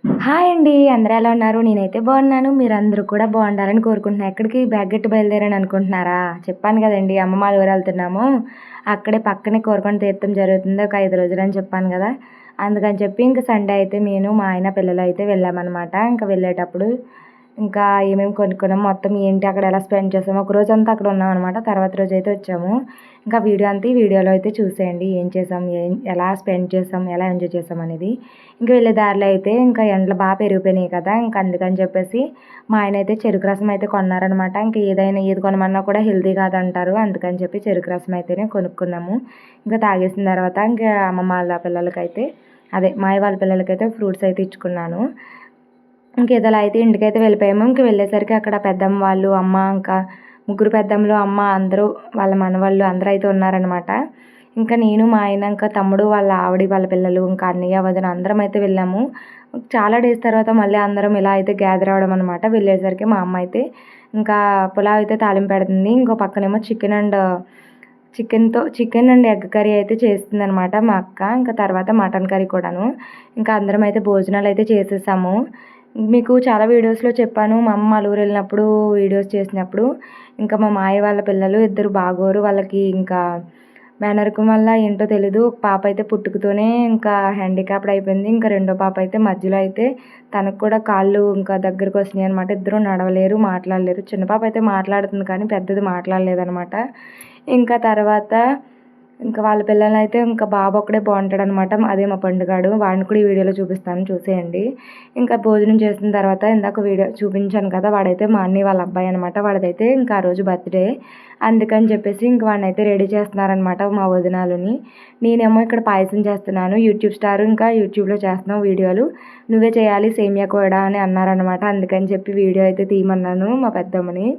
Hi అండి. అందరూ ఎలా ఉన్నారు? నేనైతే బాగున్నాను. మీరందరూ కూడా బాగుండాలని కోరుకుంటున్నా. ఎక్కడికి బ్యాగ్ గెట్టి బయలుదేరాను అనుకుంటున్నారా? చెప్పాను కదండీ! అమ్మమ్మ వాళ్ళ ఊరెళ్తున్నాము. అక్కడే పక్కనే కోరుకొండ తీర్థం జరుగుతుంది. ఒక 5 రోజులని చెప్పాను కదా! అందుకని చెప్పి ఇంక సండే అయితే నేను, మా ఆయన, పిల్లలైతే వెళ్ళామనమాట. ఇంక వెళ్ళేటప్పుడు ఇంకా ఏమేమి కొనుక్కున్నాం, మొత్తం ఏంటి, అక్కడ ఎలా స్పెండ్ చేసాము, ఒక రోజంతా అక్కడ ఉన్నామనమాట. తర్వాత రోజైతే వచ్చాము. ఇంకా వీడియో అంతా ఈ వీడియోలో అయితే చూసేయండి. ఏం చేసాం, ఎలా స్పెండ్ చేసాం, ఎలా ఎంజాయ్ చేసాం అనేది. ఇంక వెళ్ళే దారిలో అయితే ఇంకా ఎండలు బాగా పెరిగిపోయినాయి కదా! ఇంక అందుకని చెప్పేసి మా ఆయన అయితే చెరుకు రసం అయితే కొన్నారనమాట. ఇంక ఏది కొనమన్నా కూడా హెల్తీ కాదంటారు. అందుకని చెప్పి చెరుకు రసం అయితేనే కొనుక్కున్నాము. ఇంకా తాగేసిన తర్వాత ఇంకా అమ్మమ్మ వాళ్ళ పిల్లలకైతే మాయ వాళ్ళ పిల్లలకైతే ఫ్రూట్స్ అయితే ఇచ్చుకున్నాను. ఇంకేదోలా అయితే ఇంటికైతే వెళ్ళిపోయాము. ఇంక వెళ్ళేసరికి అక్కడ పెద్దమ్మ వాళ్ళు, అమ్మ, ఇంకా ముగ్గురు పెద్దమ్మలు, అమ్మ అందరూ వాళ్ళ మనవళ్ళు అందరూ అయితే ఉన్నారనమాట. ఇంకా నేను, మా ఆయన, ఇంకా తమ్ముడు వాళ్ళ ఆవిడ, వాళ్ళ పిల్లలు, ఇంకా అన్నయ్య, వదిన అందరం అయితే వెళ్ళాము. చాలా డేస్ తర్వాత మళ్ళీ అందరం ఇలా అయితే గ్యాదర్ అవ్వడం అనమాట. వెళ్ళేసరికి మా అమ్మ అయితే ఇంకా పులావ్ అయితే తాలింపు పెడుతుంది. ఇంకో పక్కనేమో చికెన్ అండ్ ఎగ్ కర్రీ అయితే చేస్తుందనమాట మా అక్క. ఇంకా తర్వాత మటన్ కర్రీ కూడాను. ఇంకా అందరం అయితే భోజనాలు అయితే చేసేసాము. మీకు చాలా వీడియోస్లో చెప్పాను, మా అమ్మ వాళ్ళ ఊరు వెళ్ళినప్పుడు వీడియోస్ చేసినప్పుడు ఇంకా మా మాయ వాళ్ళ పిల్లలు ఇద్దరు బాగోరు, వాళ్ళకి ఇంకా మేనరికం వల్ల ఏంటో తెలీదు, ఒక పాప అయితే పుట్టుకతోనే ఇంకా హ్యాండిక్యాప్డ్ అయిపోయింది. ఇంకా రెండో పాప అయితే మధ్యలో అయితే తనకు కూడా కాళ్ళు ఇంకా దగ్గరకు వచ్చినాయి అనమాట. ఇద్దరు నడవలేరు, మాట్లాడలేరు. చిన్న పాప అయితే మాట్లాడుతుంది కానీ పెద్దది మాట్లాడలేదనమాట. ఇంకా తర్వాత ఇంకా వాళ్ళ పిల్లలైతే ఇంకా బాబు ఒక్కడే బాగుంటాడనమాట. అదే మా పండుగాడు, వాడిని కూడా ఈ వీడియోలో చూపిస్తాను, చూసేయండి. ఇంకా భోజనం చేసిన తర్వాత ఇందాక వీడియో చూపించాను కదా, వాడైతే మా అన్నయ్య వాళ్ళ అబ్బాయి అనమాట. వాడిదైతే ఇంకా ఆ రోజు బర్త్డే, అందుకని చెప్పేసి ఇంక వాడిని అయితే రెడీ చేస్తున్నారనమాట మా వదినాలని. నేనేమో ఇక్కడ పాయసం చేస్తున్నాను. యూట్యూబ్ స్టార్, ఇంకా యూట్యూబ్లో చేస్తున్నావు వీడియోలు, నువ్వే చేయాలి సేమియా కూడా అని అన్నారనమాట. అందుకని చెప్పి వీడియో అయితే తీయమన్నాను మా పెద్దమ్మని.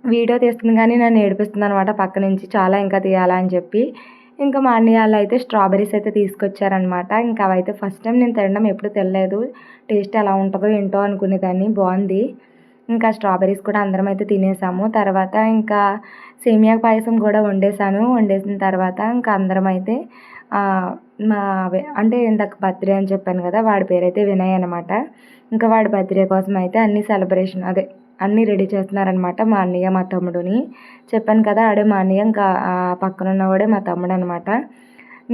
వీడియో తీస్తుంది కానీ నన్ను ఏడిపిస్తుంది అనమాట పక్క నుంచి, చాలా ఇంకా తీయాలా అని చెప్పి. ఇంకా మా అన్నయ్య వాళ్ళు అయితే స్ట్రాబెర్రీస్ అయితే తీసుకొచ్చారనమాట. ఇంకా అవైతే ఫస్ట్ టైం నేను తినడం, ఎప్పుడు తినలేదు. టేస్ట్ ఎలా ఉంటుందో ఏంటో అనుకునేదాన్ని, బాగుంది. ఇంకా స్ట్రాబెర్రీస్ కూడా అందరం అయితే తినేసాము. తర్వాత ఇంకా సేమియా పాయసం కూడా వండేసిన తర్వాత ఇంకా అందరం అయితే మా అంటే ఇందాక బర్త్డే అని చెప్పాను కదా, వాడి పేరైతే వినయ్ అనమాట. ఇంకా వాడి బర్త్డే కోసం అయితే అన్నీ రెడీ చేస్తున్నారనమాట మా అన్నయ్య, మా తమ్ముడుని. చెప్పాను కదా, ఆడే మా అన్నయ్య, ఇంకా పక్కన ఉన్నవాడే మా తమ్ముడు అనమాట.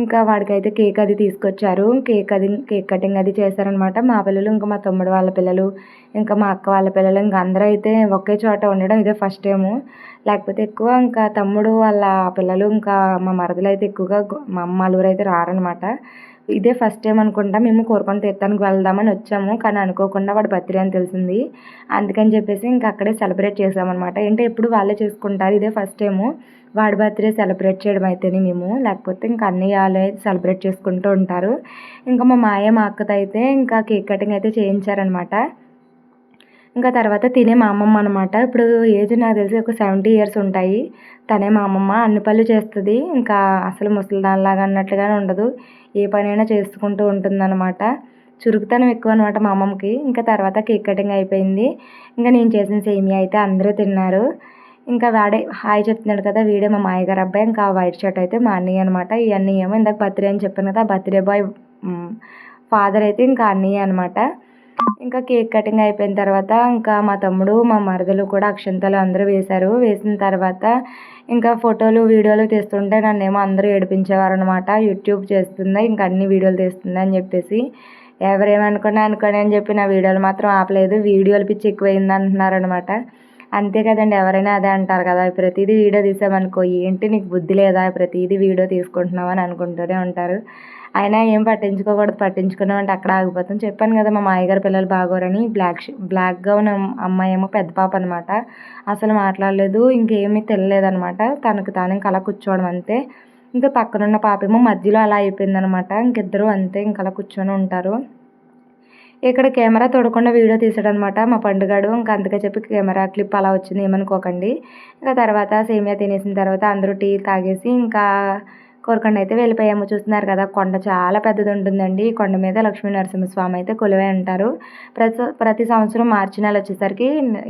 ఇంకా వాడికైతే కేక్ అది తీసుకొచ్చారు. కేక్ కటింగ్ అది చేశారనమాట. మా పిల్లలు, ఇంకా మా తమ్ముడు వాళ్ళ పిల్లలు, ఇంకా మా అక్క వాళ్ళ పిల్లలు, ఇంకా అందరూ అయితే ఒకే చోట ఉండడం ఇదే ఫస్ట్ టైము. లేకపోతే ఎక్కువ ఇంకా తమ్ముడు వాళ్ళ పిల్లలు, ఇంకా మా మరదలు అయితే ఎక్కువగా మా అమ్మ వాళ్ళ ఊరు అయితే రారనమాట. ఇదే ఫస్ట్ టైం అనుకుంటా మేము కోరుకొని తీర్థానికి వెళ్దామని వచ్చాము. కానీ అనుకోకుండా వాడు బర్త్డే అని తెలిసింది. అందుకని చెప్పేసి ఇంకా అక్కడే సెలబ్రేట్ చేసామన్నమాట. ఏంటంటే ఎప్పుడు వాళ్ళే చేసుకుంటారు, ఇదే ఫస్ట్ టైము వాడి బర్త్డే సెలబ్రేట్ చేయడం అయితేనే మేము, లేకపోతే ఇంకా అన్నయ్య వాళ్ళే సెలబ్రేట్ చేసుకుంటూ ఉంటారు. ఇంకా మా మాయ, మా అక్కతో అయితే ఇంకా కేక్ కటింగ్ అయితే చేయించారనమాట. ఇంకా తర్వాత తినే మా అమ్మమ్మ అనమాట. ఇప్పుడు ఏజ్ నాకు తెలిసి ఒక 70 ఇయర్స్ ఉంటాయి. తనే మా అమ్మమ్మ. అన్ని పనులు చేస్తుంది. ఇంకా అసలు ముసలిదానిలాగా అన్నట్లుగానే ఉండదు. ఏ పనైనా చేసుకుంటూ ఉంటుందన్నమాట. చురుకుతనం ఎక్కువ అనమాట మా అమ్మమ్మకి. ఇంకా తర్వాత కేక్ కటింగ్ అయిపోయింది. ఇంకా నేను చేసిన సేమియా అయితే అందరూ తిన్నారు. ఇంకా వాడే హాయ్ చెప్తున్నాడు కదా, వీడే మా మాయగారు అబ్బాయి. ఇంకా వైట్ షర్ట్ అయితే మా అన్నయ్య అనమాట. ఈ అన్నయ్య ఏమో ఇందాక బర్త్డే అని చెప్పాను కదా, బర్త్డే బాయ్ ఫాదర్ అయితే ఇంకా అన్నయ్య అనమాట. ఇంకా కేక్ కటింగ్ అయిపోయిన తర్వాత ఇంకా మా తమ్ముడు, మా మరదలు కూడా అక్షంతలు అందరూ వేశారు. వేసిన తర్వాత ఇంకా ఫోటోలు, వీడియోలు తీస్తుంటే నన్నేమో అందరూ ఏడిపించేవారు అనమాట. యూట్యూబ్ చేస్తుందా, ఇంకా అన్ని వీడియోలు తీస్తుందా అని చెప్పేసి. ఎవరేమనుకున్నా అనుకోని అని చెప్పి నా వీడియోలు మాత్రం ఆపలేదు. వీడియోలు పిచ్చి ఎక్కువైంది అంటున్నారనమాట. అంతే కదండి, ఎవరైనా అదే అంటారు కదా. ప్రతిదీ వీడియో తీసామనుకో, ఏంటి నీకు బుద్ధి లేదా, ప్రతిదీ వీడియో తీసుకుంటున్నావు అని అనుకుంటూనే ఉంటారు. అయినా ఏం పట్టించుకోకూడదు, పట్టించుకున్నామంటే అక్కడ ఆగిపోతాం. చెప్పాను కదా మా మాయగారు పిల్లలు బాగోరని. బ్లాక్ గౌన్ అమ్మాయి ఏమో పెద్ద పాప అనమాట. అసలు మాట్లాడలేదు, ఇంకేమీ తెలియలేదనమాట. తనకు తాను ఇంకా అలా కూర్చోవడం అంతే. ఇంకా పక్కనున్న పాప ఏమో మధ్యలో అలా అయిపోయిందనమాట. ఇంకిద్దరు అంతే, ఇంకా అలా కూర్చొని ఉంటారు. ఇక్కడ కెమెరా తోడకుండా వీడియో తీసాడనమాట మా పండుగాడు. ఇంకా అందుకే చెప్పి కెమెరా క్లిప్ అలా వచ్చింది, ఏమనుకోకండి. ఇంకా తర్వాత సేమియా తినేసిన తర్వాత అందరూ టీ తాగేసి ఇంకా కోరుకొండ అయితే వెళ్ళిపోయాము. చూస్తున్నారు కదా, కొండ చాలా పెద్దది ఉంటుందండి. ఈ కొండ మీద లక్ష్మీ నరసింహస్వామి అయితే కొలువై ఉంటారు. ప్రతి సంవత్సరం మార్చి నెల వచ్చేసరికి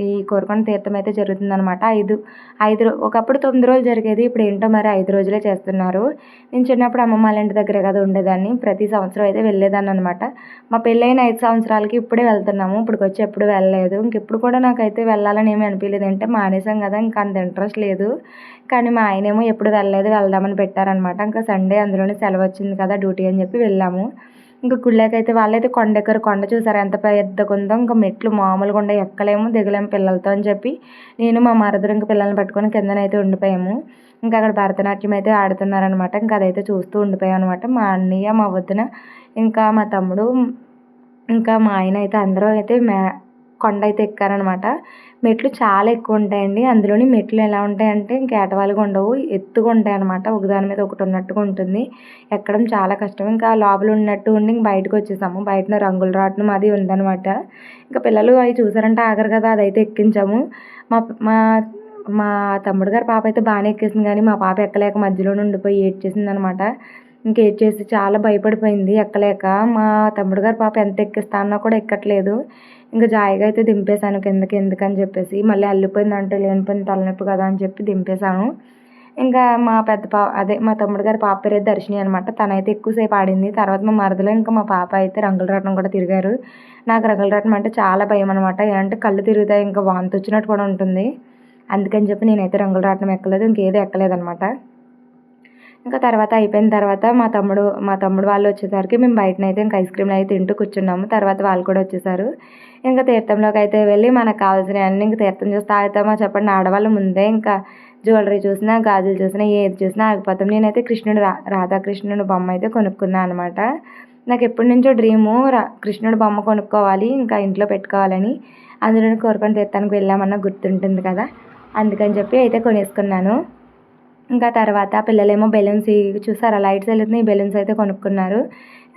ఈ కోరుకొండ తీర్థం అయితే జరుగుతుందనమాట. ఒకప్పుడు 9 రోజులు జరిగేది, ఇప్పుడు ఏంటో మరి 5 రోజులే చేస్తున్నారు. నేను చిన్నప్పుడు అమ్మమ్మ వాళ్ళ ఇంటి దగ్గర కదా ఉండేదాన్ని, ప్రతి సంవత్సరం అయితే వెళ్ళేదాన్ని అనమాట. మా పెళ్ళైన 5 సంవత్సరాలకి ఇప్పుడే వెళ్తున్నాము, ఇప్పటికొచ్చి ఎప్పుడు వెళ్ళలేదు. ఇంకెప్పుడు కూడా నాకైతే వెళ్ళాలని ఏమీ అనిపించలేదు. అంటే మానేసాం కదా, ఇంకా అంత ఇంట్రెస్ట్ లేదు. కానీ మా ఆయనేమో ఎప్పుడు వెళ్ళలేదు, వెళ్దామని పెట్టారనమాట. ఇంకా సండే అందులోనే సెలవు వచ్చింది కదా డ్యూటీ అని చెప్పి వెళ్ళాము. ఇంకా గుళ్ళకైతే వాళ్ళైతే కొండ ఎక్కరు. కొండ చూసారు ఎంత పెద్దగా ఉందో, ఇంకా మెట్లు మామూలుగా ఉండే, ఎక్కలేము దిగలేము పిల్లలతో అని చెప్పి నేను మా మరదరు ఇంకా పిల్లల్ని పట్టుకొని కిందనైతే ఉండిపోయాము. ఇంకా అక్కడ భరతనాట్యం అయితే ఆడుతున్నారనమాట. ఇంకా అదైతే చూస్తూ ఉండిపోయాం అనమాట. మా అన్నయ్య, మా వదిన, ఇంకా మా తమ్ముడు, ఇంకా మా ఆయన అయితే అందరూ అయితే కొండ అయితే ఎక్కారనమాట. మెట్లు చాలా ఎక్కువ ఉంటాయండి. అందులోని మెట్లు ఎలా ఉంటాయంటే ఇంకా ఏటవాలుగా ఉండవు, ఎత్తుగా ఉంటాయి అనమాట. ఒకదాని మీద ఒకటి ఉన్నట్టుగా ఉంటుంది. ఎక్కడం చాలా కష్టం. ఇంకా లోపల ఉన్నట్టు ఉండి ఇంక బయటకు వచ్చేసాము. బయటన రంగుల రాట్నం అది ఉందనమాట. ఇంకా పిల్లలు అవి చూసారంటే ఆగరు కదా, అదైతే ఎక్కించాము. మా మా మా తమ్ముడు గారి పాప అయితే బాగానే ఎక్కేసింది, కానీ మా పాప ఎక్కలేక మధ్యలోనే ఉండిపోయి ఏడ్చేసింది అనమాట. ఇంకేడ్చేసి చాలా భయపడిపోయింది ఎక్కలేక. మా తమ్ముడు గారి పాప ఎంత ఎక్కిస్తా అన్నా కూడా ఎక్కట్లేదు. ఇంకా జాయిగా అయితే దింపేశాను కిందకి, ఎందుకని చెప్పేసి మళ్ళీ అల్లిపోయిందంటే లేనిపోయింది తలనొప్పి కదా అని చెప్పి దింపేశాను. ఇంకా మా మా తమ్ముడు గారి పాప పేరు దర్శిని అనమాట. తనైతే ఎక్కువసేపు ఆడింది. తర్వాత మా మరదలో ఇంకా మా పాప అయితే రంగుల రాట్నం కూడా తిరిగారు. నాకు రంగుల రాట్నం అంటే చాలా భయం అనమాట. అంటే కళ్ళు తిరుగుతాయి, ఇంకా వాంతి వచ్చినట్టు కూడా ఉంటుంది. అందుకని చెప్పి నేనైతే రంగుల రాట్నం ఎక్కలేదు, ఇంకేదో ఎక్కలేదనమాట. ఇంకా తర్వాత అయిపోయిన తర్వాత మా తమ్ముడు వాళ్ళు వచ్చేసరికి మేము బయటనైతే ఇంకా ఐస్ క్రీమ్లు అయితే తింటూ కూర్చున్నాము. తర్వాత వాళ్ళు కూడా వచ్చేసారు. ఇంకా తీర్థంలోకి అయితే వెళ్ళి మనకు కావాల్సినవన్నీ ఇంకా తీర్థం చూసి తాగుతామా చెప్పండి. ఆడవాళ్ళు ముందే ఇంకా జ్యువెలరీ చూసినా, గాజులు చూసినా, ఏది చూసినా ఆగిపోతాం. నేనైతే రాధాకృష్ణుడు బొమ్మ అయితే కొనుక్కున్నాను అనమాట. నాకు ఎప్పటి నుంచో డ్రీము కృష్ణుడు బొమ్మ కొనుక్కోవాలి, ఇంకా ఇంట్లో పెట్టుకోవాలని. అందులోనే కోరుకొని తీర్థానికి వెళ్ళామన్నా గుర్తుంటుంది కదా, అందుకని చెప్పి అయితే కొనేసుకున్నాను. ఇంకా తర్వాత పిల్లలేమో బెలూన్స్ చూసారా లైట్స్ వెలుగుతున్నాయి, బెలూన్స్ అయితే కొనుక్కున్నారు.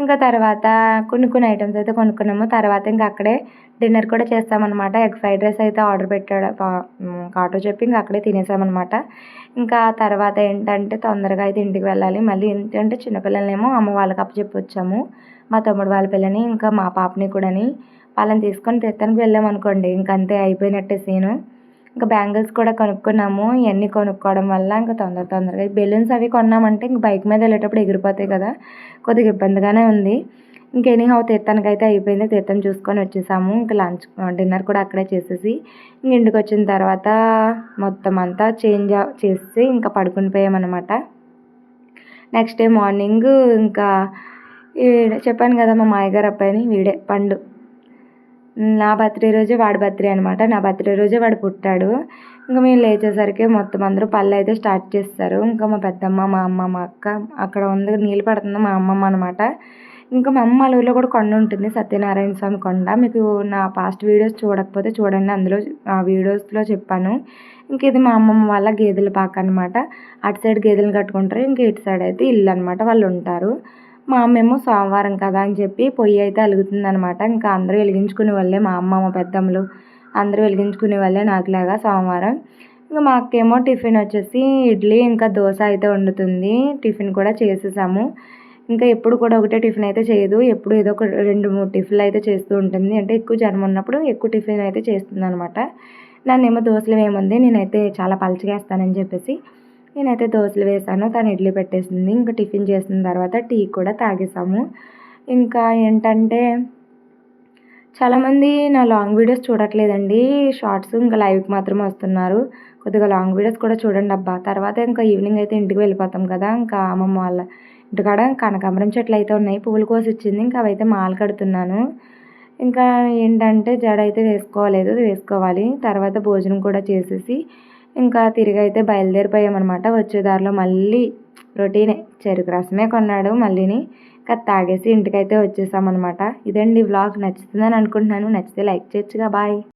ఇంకా తర్వాత కొన్ని ఐటమ్స్ అయితే కొనుక్కున్నాము. తర్వాత ఇంకా అక్కడే డిన్నర్ కూడా చేస్తామన్నమాట. ఎగ్ ఫ్రైడ్ రైస్ అయితే ఆర్డర్ చెప్పి ఇంకా అక్కడే తినేసామన్నమాట. ఇంకా తర్వాత ఏంటంటే తొందరగా అయితే ఇంటికి వెళ్ళాలి. మళ్ళీ ఏంటంటే చిన్నపిల్లలేమో అమ్మ వాళ్ళకి అప్పచెప్పి వచ్చాము. మా తమ్ముడు వాళ్ళ పిల్లని ఇంకా మా పాపని కూడాని వాళ్ళని తీసుకొని తీర్థానికి వెళ్ళామనుకోండి, ఇంకంతే అయిపోయినట్టే సీను. ఇంకా బ్యాంగిల్స్ కూడా కొనుక్కున్నాము. ఇవన్నీ కొనుక్కోవడం వల్ల ఇంకా తొందరగా బెలూన్స్ అవి కొన్నామంటే ఇంక బైక్ మీద వెళ్ళేటప్పుడు ఎగిరిపోతాయి కదా, కొద్దిగా ఇబ్బందిగానే ఉంది. ఎనీహౌ తీర్థానికి అయితే అయిపోయింది. తీర్థం చూసుకొని వచ్చేసాము. ఇంకా డిన్నర్ కూడా అక్కడే చేసేసి ఇంటికి వచ్చిన తర్వాత మొత్తం అంతా చేంజ్ చేసి ఇంకా పడుకుని పోయామన్నమాట. నెక్స్ట్ డే మార్నింగ్ ఇంకా చెప్పాను కదా మా మాయగారు అబ్బాయిని, వీడే పండు. నా బర్త్డే రోజే వాడి బర్త్డే అనమాట. నా బర్త్డే రోజే వాడు పుట్టాడు. ఇంకా మేము లేచేసరికి మొత్తం అందరూ పళ్ళు అయితే స్టార్ట్ చేస్తారు. ఇంకా మా పెద్దమ్మ, మా అమ్మ, మా అక్క అక్కడ ఉంది, నీళ్ళు పడుతుంది మా అమ్మమ్మ అనమాట. ఇంకా మా అమ్మ వాళ్ళ ఊళ్ళో కూడా కొండ ఉంటుంది, సత్యనారాయణ స్వామి కొండ. మీకు నా పాస్ట్ వీడియోస్ చూడకపోతే చూడండి, అందులో ఆ వీడియోస్లో చెప్పాను. ఇంక ఇది మా అమ్మమ్మ వాళ్ళ గేదెల పాక అనమాట. అటు సైడ్ గేదెలు కట్టుకుంటారు, ఇంకా ఇటు సైడ్ అయితే ఇల్లు అనమాట, వాళ్ళు ఉంటారు. మా అమ్మేమో సోమవారం కదా అని చెప్పి పొయ్యి అయితే అలుగుతుందనమాట. ఇంకా అందరూ వెలిగించుకునే వాళ్ళే, మా అమ్మ, మా పెద్దమ్మలు అందరూ వెలిగించుకునే వాళ్ళే నాకులాగా సోమవారం. ఇంకా మా అక్కేమో టిఫిన్ వచ్చేసి ఇడ్లీ ఇంకా దోశ అయితే వండుతుంది. టిఫిన్ కూడా చేసేసాము. ఇంకా ఎప్పుడు కూడా ఒకటే టిఫిన్ అయితే చేయదు, ఎప్పుడు ఏదో ఒక 2-3 టిఫిన్లు అయితే చేస్తూ ఉంటుంది. అంటే ఎక్కువ జనం ఉన్నప్పుడు ఎక్కువ టిఫిన్ అయితే చేస్తుంది అనమాట. నన్నేమో దోశలు వేయమంది, నేనైతే చాలా పలచగా వేస్తానని చెప్పేసి నేనైతే దోశలు వేసాను, తను ఇడ్లీ పెట్టేసింది. ఇంకా టిఫిన్ చేసిన తర్వాత టీ కూడా తాగేసాము. ఇంకా ఏంటంటే చాలామంది నా లాంగ్ వీడియోస్ చూడట్లేదండి, షార్ట్స్ ఇంకా లైవ్కి మాత్రమే వస్తున్నారు. కొద్దిగా లాంగ్ వీడియోస్ కూడా చూడండి అబ్బా. తర్వాత ఇంకా ఈవినింగ్ అయితే ఇంటికి వెళ్ళిపోతాం కదా, ఇంకా అమ్మమ్మ వాళ్ళ ఇంటికాడ కనకాంబరం చెట్లు అయితే ఉన్నాయి, పువ్వులు కోసి ఇచ్చింది, ఇంకా అవైతే మాల కడుతున్నాను. ఇంకా ఏంటంటే జడ అయితే వేసుకోవాలి. తర్వాత భోజనం కూడా చేసేసి ఇంకా తిరిగి అయితే బయలుదేరిపోయామన్నమాట. వచ్చే దారిలో మళ్ళీ రొటీనే, చెరుకు రసమే కొన్నాడు మళ్ళీని. ఇంకా తాగేసి ఇంటికైతే వచ్చేసామన్నమాట. ఇదండి వ్లాగ్, నచ్చుతుందని అనుకుంటున్నాను. నచ్చితే లైక్ చేయొచ్చుగా. బాయ్.